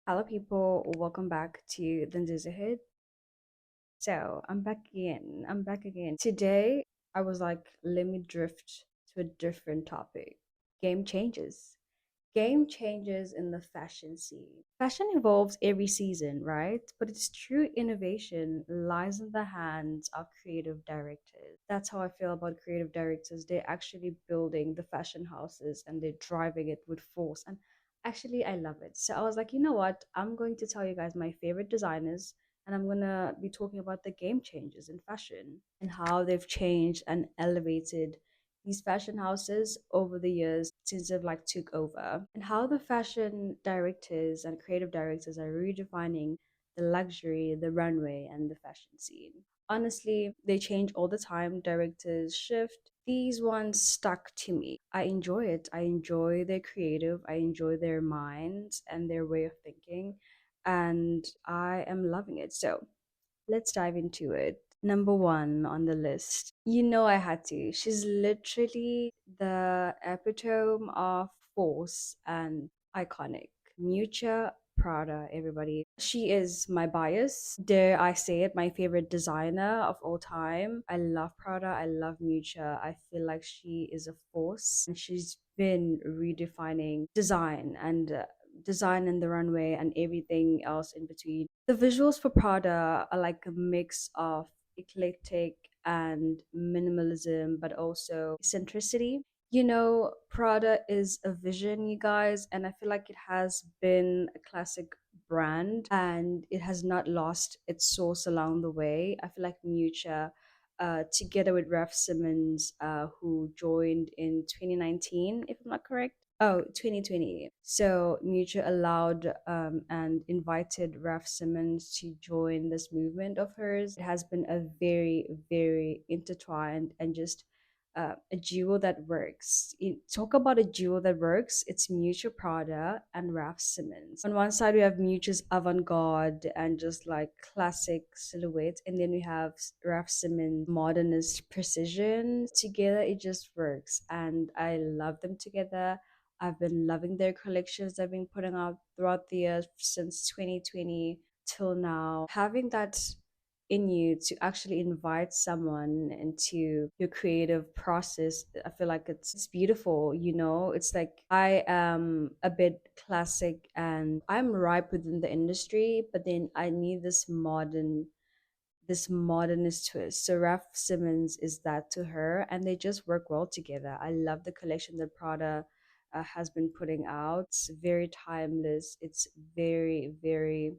Hello, people. Welcome back to the Neighborhood. So I'm back again. I'm back again. Today, I was like, let me drift to a different topic. Game changes. Game changes in the fashion scene. Fashion evolves every season, right? But its true innovation lies in the hands of creative directors. That's how I feel about creative directors. They're actually building the fashion houses and they're driving it with force. And actually, I love it. So I was like, you know what? I'm going to tell you guys my favorite designers and I'm gonna be talking about the game changes in fashion and how they've changed and elevated these fashion houses over the years since they've like took over and how the fashion directors and creative directors are redefining the luxury, the runway, and the fashion scene. Honestly, they change all the time. Directors shift. These ones stuck to me. I enjoy it. I enjoy their creative. I enjoy their minds and their way of thinking. And I am loving it. So let's dive into it. Number one on the list. You know I had to. She's literally the epitome of force and iconic. Mucha Prada, everybody. She is my bias. Dare I say it, my favorite designer of all time. I love Prada. I love Mucha. I feel like she is a force. And she's been redefining design and the runway and everything else in between. The visuals for Prada are like a mix of eclectic and minimalism, but also eccentricity. You know, Prada is a vision, you guys, and I feel like it has been a classic brand and it has not lost its source along the way. I feel like Mucha, together with Raf Simmons, who joined in 2019, if I'm not correct. Oh, 2020. So Mutual allowed and invited Raf Simmons to join this movement of hers. It has been a very, very intertwined and just a duo that works. Talk about a duo that works. It's Mutual Prada and Raf Simmons. On one side, we have Mutual's avant-garde and just like classic silhouette, and then we have Raf Simmons' modernist precision. Together, it just works, and I love them together. I've been loving their collections they've been putting out throughout the years since 2020 till now. Having that in you to actually invite someone into your creative process, I feel like it's beautiful, you know? It's like I am a bit classic and I'm ripe within the industry, but then I need this modernist twist. So Raf Simmons is that to her, and they just work well together. I love the collection that Prada has been putting out. It's very timeless. It's very, very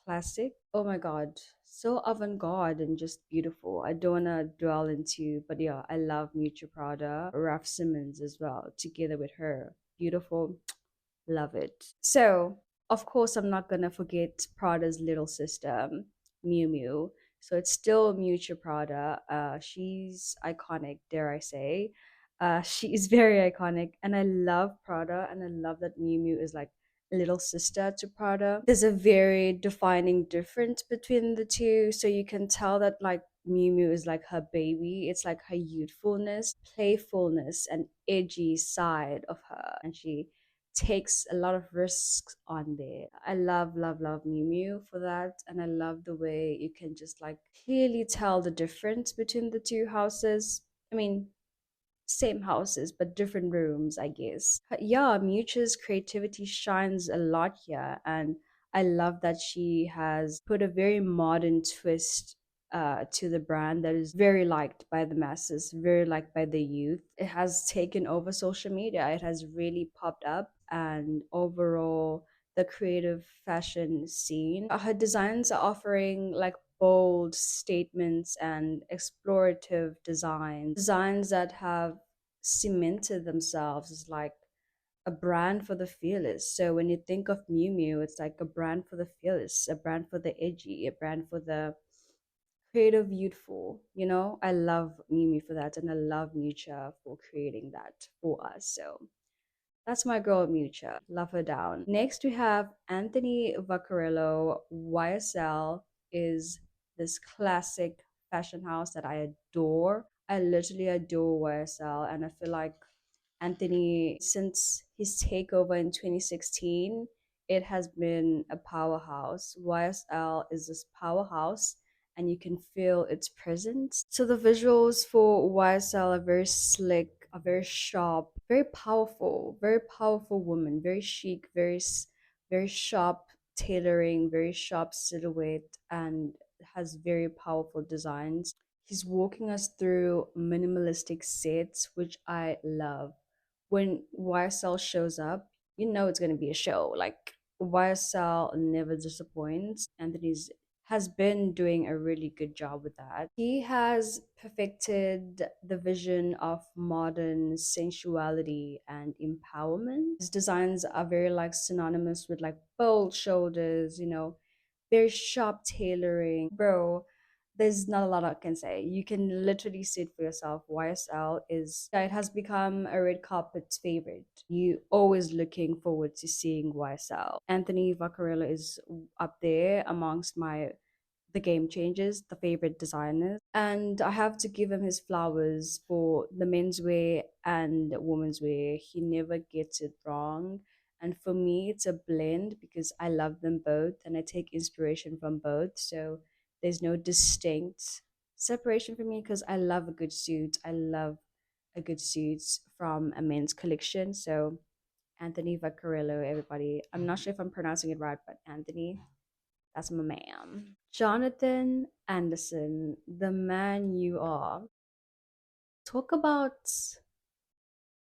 classic. Oh my God, so avant-garde and just beautiful. I don't want to dwell into, but yeah, I love Miuccia Prada, Raf Simmons as well, together with her. Beautiful, love it. So, of course, I'm not gonna forget Prada's little sister, Miu Miu. So it's still Miuccia Prada. She's iconic, dare I say. She is very iconic, and I love Prada, and I love that Miu Miu is like a little sister to Prada. There's a very defining difference between the two, so you can tell that like Miu Miu is like her baby. It's like her youthfulness, playfulness, and edgy side of her, and she takes a lot of risks on there. I love, love, love Miu Miu for that. And I love the way you can just like clearly tell the difference between the two houses. I mean, same houses, but different rooms, I guess. Yeah, Mutu's creativity shines a lot here. And I love that she has put a very modern twist to the brand that is very liked by the masses, very liked by the youth. It has taken over social media. It has really popped up, and overall, the creative fashion scene. Her designs are offering like bold statements and explorative designs that have cemented themselves as like a brand for the fearless. So when you think of Miu Miu, it's like a brand for the fearless, a brand for the edgy, a brand for the creative youthful. You know, I love Miu Miu for that, and I love Mucha for creating that for us. So that's my girl Mucha. Love her down. Next we have Anthony Vaccarello. YSL is this classic fashion house that I adore. I literally adore YSL, and I feel like Anthony, since his takeover in 2016, it has been a powerhouse. YSL is this powerhouse, and you can feel its presence. So the visuals for YSL are very slick, are very sharp, very powerful woman, very chic, very sharp tailoring, very sharp silhouette, and has very powerful designs. He's walking us through minimalistic sets, which I love. When YSL shows up, you know it's going to be a show. Like, YSL never disappoints. Anthony's has been doing a really good job with that. He has perfected the vision of modern sensuality and empowerment. His designs are very like synonymous with like bold shoulders, very sharp tailoring. Bro, there's not a lot I can say. You can literally see it for yourself. YSL is, yeah, it has become a red carpet favorite. You always looking forward to seeing YSL. Anthony Vaccarello is up there amongst the game changers, the favorite designers. And I have to give him his flowers for the menswear and women's wear. He never gets it wrong. And for me, it's a blend because I love them both and I take inspiration from both. So there's no distinct separation for me because I love a good suit. I love a good suit from a men's collection. So Anthony Vaccarello, everybody. I'm not sure if I'm pronouncing it right, but Anthony, that's my man. Jonathan Anderson, the man you are. Talk about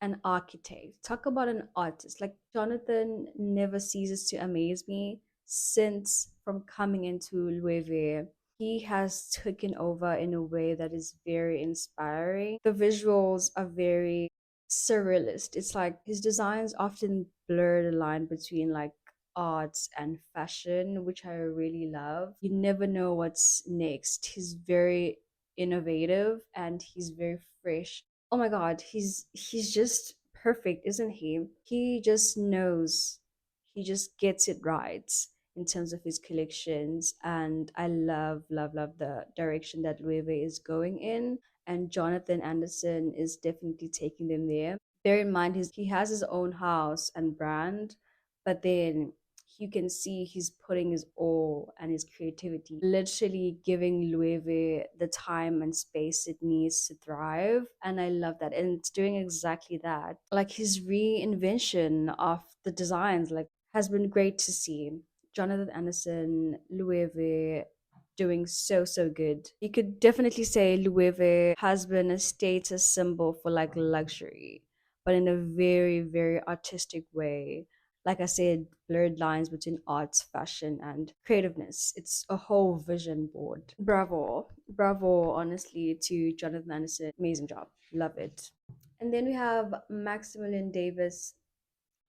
an architect. Talk about an artist. Like, Jonathan never ceases to amaze me since from coming into Loewe. He has taken over in a way that is very inspiring. The visuals are very surrealist. It's like his designs often blur the line between like arts and fashion, which I really love. You never know what's next. He's very innovative and he's very fresh. Oh my god, he's just perfect, isn't he? He just knows. He just gets it right in terms of his collections, and I love the direction that Loewe is going in, and Jonathan Anderson is definitely taking them there. Bear in mind he has his own house and brand, but then you can see he's putting his all and his creativity, literally giving Loewe the time and space it needs to thrive. And I love that. And it's doing exactly that. Like, his reinvention of the designs, like, has been great to see. Jonathan Anderson, Loewe, doing so good. You could definitely say Loewe has been a status symbol for like luxury, but in a very artistic way. Like I said, blurred lines between arts, fashion, and creativeness. It's a whole vision board. Bravo. Bravo, honestly, to Jonathan Anderson. Amazing job. Love it. And then we have Maximilian Davis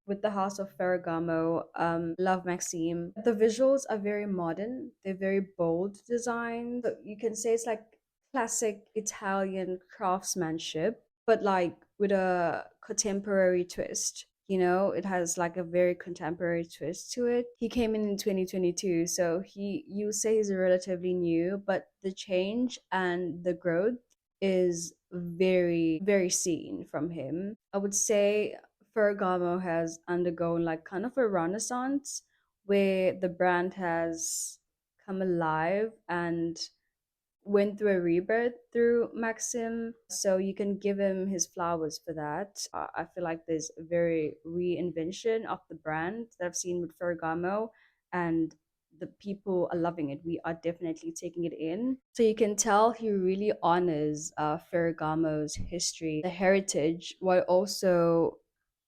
with the House of Ferragamo. Love Maxime. The visuals are very modern. They're very bold design. So you can say it's like classic Italian craftsmanship, but like with a contemporary twist. It has like a very contemporary twist to it. He came in 2022, so you say he's relatively new, but the change and the growth is very seen from him. I would say Ferragamo has undergone like kind of a renaissance where the brand has come alive and went through a rebirth through Maxim. So you can give him his flowers for that. I feel like there's a very reinvention of the brand that I've seen with Ferragamo, and the people are loving it. We are definitely taking it in. So you can tell he really honors Ferragamo's history, the heritage, while also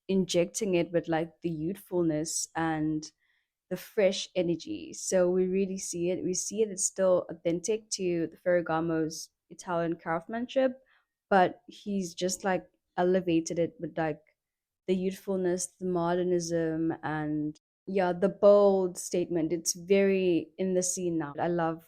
injecting it with like the youthfulness and the fresh energy. So we really see it. We see it. It's still authentic to the Ferragamo's Italian craftsmanship, but he's just like elevated it with like the youthfulness, the modernism, and yeah, the bold statement. It's very in the scene now. I love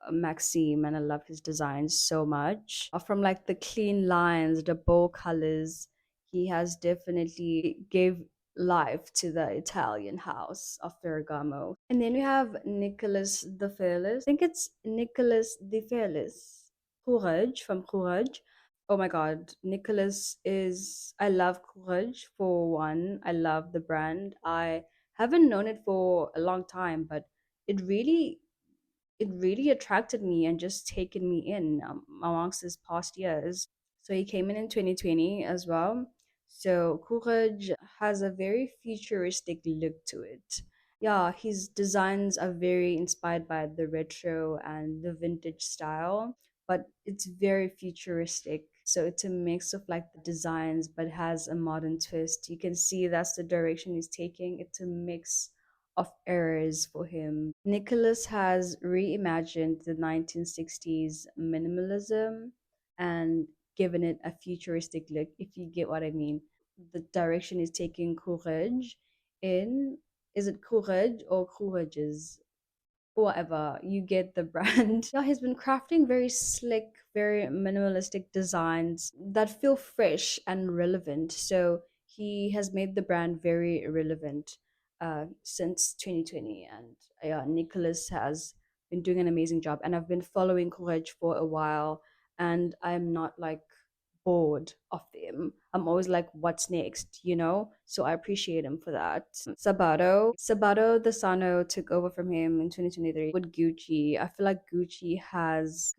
Maxime and I love his designs so much. From like the clean lines, the bold colors, he has definitely gave life to the Italian house of Ferragamo. And then we have Nicholas the Fearless. I think it's Nicholas the Fearless. Courage from Courage. Oh my god, Nicholas is, I love Courage for one. I love the brand. I Haven't known it for a long time, but it really it really attracted me and just taken me in amongst his past years. So he came in 2020 as well. So Courage has a very futuristic look to it. Yeah, his designs are very inspired by the retro and the vintage style, but it's very futuristic. So it's a mix of like the designs, but has a modern twist. You can see that's the direction he's taking. It's a mix of eras for him. Nicholas has reimagined the 1960s minimalism and given it a futuristic look, if you get what I mean. The direction is taking Courage in. Is it Courage or Courage's? Whatever, you get the brand. Yeah, he's been crafting very slick, very minimalistic designs that feel fresh and relevant. So he has made the brand very relevant since 2020. And yeah, Nicholas has been doing an amazing job. And I've been following Courage for a while, and I'm not like bored of them. I'm always like, what's next, you know? So I appreciate him for that. Sabato the Sano took over from him in 2023 with Gucci. I feel like Gucci has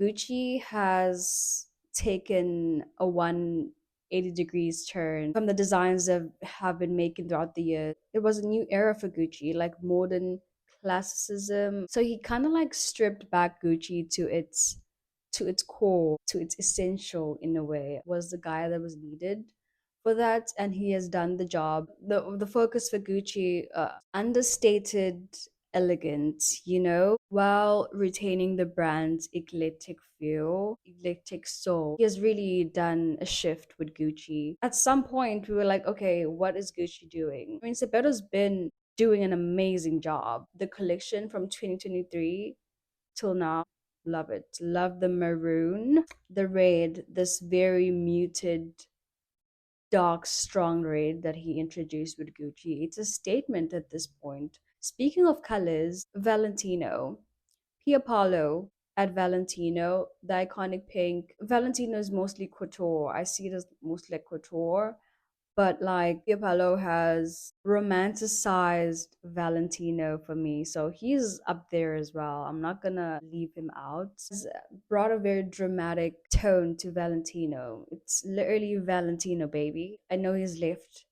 taken a 180 degrees turn from the designs that have been making throughout the year. It was a new era for Gucci, like modern classicism. So he kind of like stripped back Gucci to its core, to its essential in a way, was the guy that was needed for that, and he has done the job. The focus for Gucci, understated elegance, you know, while retaining the brand's eclectic feel, eclectic soul. He has really done a shift with Gucci. At some point, we were like, okay, what is Gucci doing? I mean, Sabeto's been doing an amazing job. The collection from 2023 till now, love it. Love the maroon, the red, this very muted, dark, strong red that he introduced with Gucci. It's a statement at this point. Speaking of colors, Valentino, Pia Paulo at Valentino, the iconic pink. Valentino is mostly couture. I see it as mostly like couture, but like Piapello has romanticized Valentino for me, so he's up there as well. I'm not gonna leave him out. He's brought a very dramatic tone to Valentino. It's literally Valentino, baby. I know he's left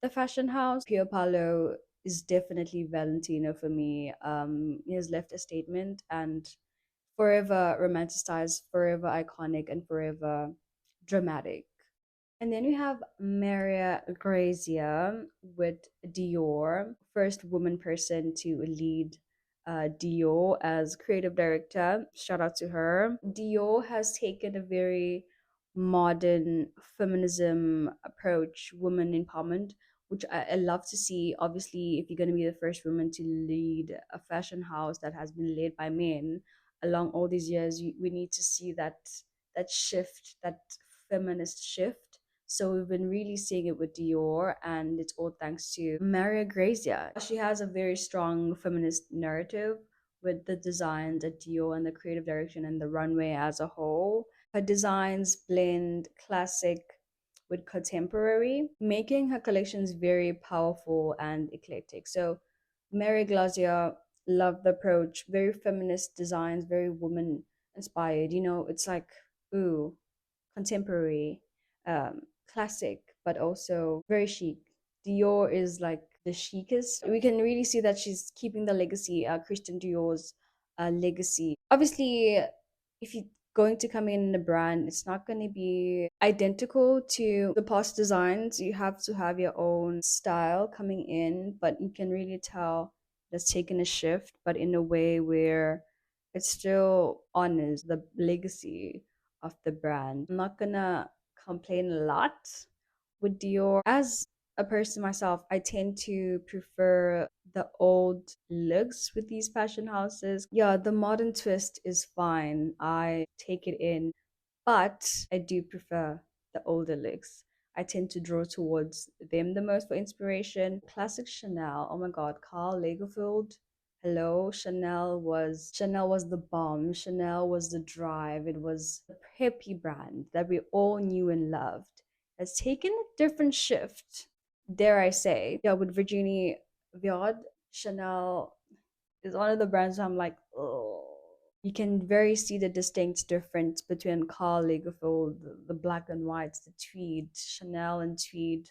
the fashion house. Piapello is definitely Valentino for me. He has left a statement and forever romanticized, forever iconic, and forever dramatic. And then we have Maria Grazia with Dior, first woman person to lead Dior as creative director. Shout out to her. Dior has taken a very modern feminism approach, woman empowerment, which I love to see. Obviously, if you're going to be the first woman to lead a fashion house that has been led by men along all these years, we need to see that shift, that feminist shift. So we've been really seeing it with Dior, and it's all thanks to Maria Grazia. She has a very strong feminist narrative with the designs at Dior and the creative direction and the runway as a whole. Her designs blend classic with contemporary, making her collections very powerful and eclectic. So Mary Grazia, love the approach, very feminist designs, very woman inspired. You know, it's like, ooh, contemporary, classic, but also very chic. Dior is like the chicest. We can really see that she's keeping the legacy, Christian Dior's legacy. Obviously, if you're going to come in a brand, it's not going to be identical to the past designs. You have to have your own style coming in, but you can really tell that's taken a shift, but in a way where it still honors the legacy of the brand. I'm not gonna complain a lot with Dior. As a person myself, I tend to prefer the old looks with these fashion houses. Yeah, the modern twist is fine. I take it in, but I do prefer the older looks. I tend to draw towards them the most for inspiration. Classic Chanel. Oh my God, Karl Lagerfeld. Hello, Chanel was the bomb. Chanel was the drive. It was the preppy brand that we all knew and loved. Has taken a different shift, dare I say. Yeah, with Virginie Viard, Chanel is one of the brands I'm like, oh. You can very see the distinct difference between Carl Lagerfeld, the black and whites, the tweed, Chanel and tweed,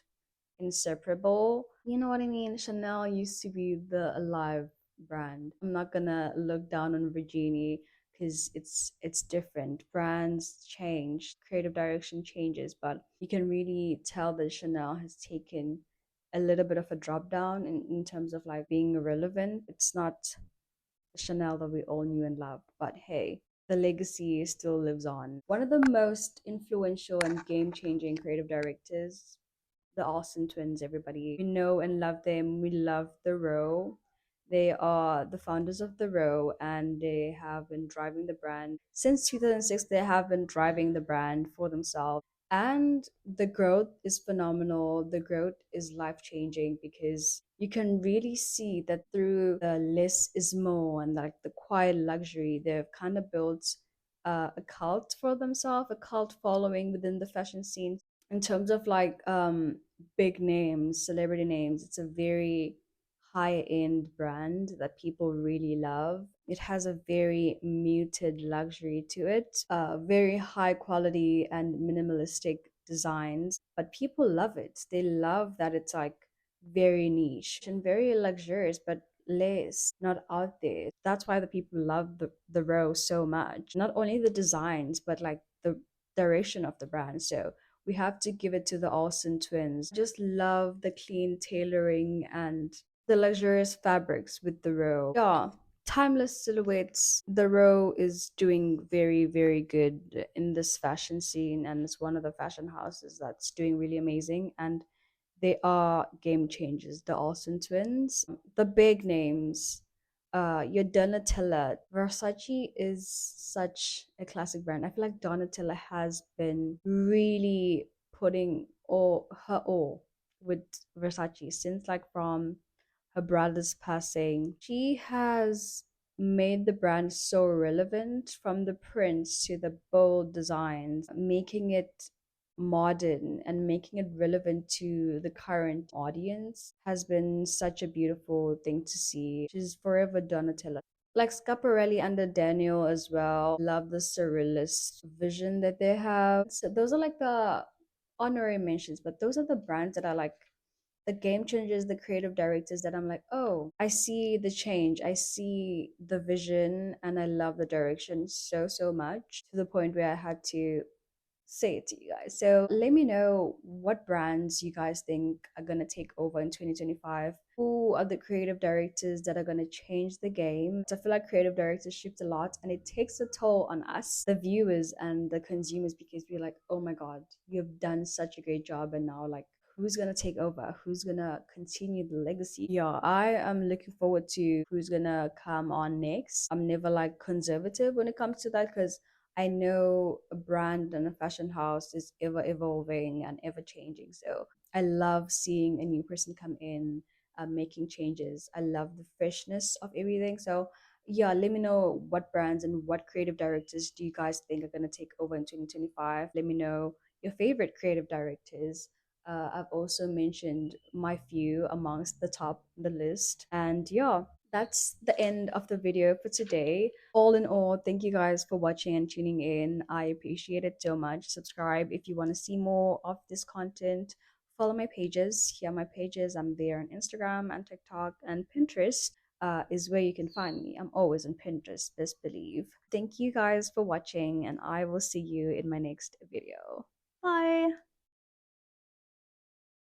inseparable. You know what I mean? Chanel used to be the alive brand. I'm not gonna look down on Virginie because it's different. Brands change, creative direction changes, but you can really tell that Chanel has taken a little bit of a drop down in terms of like being relevant. It's not the Chanel that we all knew and loved, but hey, the legacy still lives on. One of the most influential and game changing creative directors, the Austin twins, everybody. We know and love them. We love the Row. They are the founders of the Row, and they have been driving the brand since 2006. They have been driving the brand for themselves, and the growth is phenomenal. The growth is life changing because you can really see that through the less is more and like the quiet luxury, they've kind of built a cult for themselves, a cult following within the fashion scene. In terms of like big names, celebrity names, it's a very high end brand that people really love. It has a very muted luxury to it, very high quality and minimalistic designs, but people love it. They love that it's like very niche and very luxurious, but less, not out there. That's why the people love the Row so much. Not only the designs, but like the direction of the brand. So we have to give it to the Olsen twins. Just love the clean tailoring and the luxurious fabrics with the Row. Yeah, timeless silhouettes. The Row is doing very, very good in this fashion scene, and it's one of the fashion houses that's doing really amazing. And they are game changers, the Olsen twins. The big names, your Donatella. Versace is such a classic brand. I feel like Donatella has been really putting all with Versace since like from her brother's passing. She has made the brand so relevant from the prints to the bold designs, making it modern and making it relevant to the current audience has been such a beautiful thing to see. She's forever Donatella. Like Scaparelli under Daniel as well. Love the surrealist vision that they have. So those are like the honorary mentions, but those are the brands that are like the game changers, the creative directors that I'm like, oh, I see the change, I see the vision, and I love the direction so, so much to the point where I had to say it to you guys. So let me know what brands you guys think are going to take over in 2025. Who are the creative directors that are going to change the game? So I feel like creative directors shift a lot and it takes a toll on us, the viewers and the consumers, because we're like, oh my God, you've done such a great job. And now, like, who's gonna take over? Who's gonna continue the legacy? Yeah, I am looking forward to who's gonna come on next. I'm never like conservative when it comes to that because I know a brand and a fashion house is ever evolving and ever changing. So I love seeing a new person come in, making changes. I love the freshness of everything. So yeah, let me know what brands and what creative directors do you guys think are going to take over in 2025. Let me know your favorite creative directors. I've also mentioned my few amongst the top on the list. And yeah, that's the end of the video for today. All in all, thank you guys for watching and tuning in. I appreciate it so much. Subscribe if you want to see more of this content. Follow my pages. Here are my pages. I'm there on Instagram and TikTok and Pinterest. Is where you can find me. I'm always on Pinterest, best believe. Thank you guys for watching, and I will see you in my next video. Bye.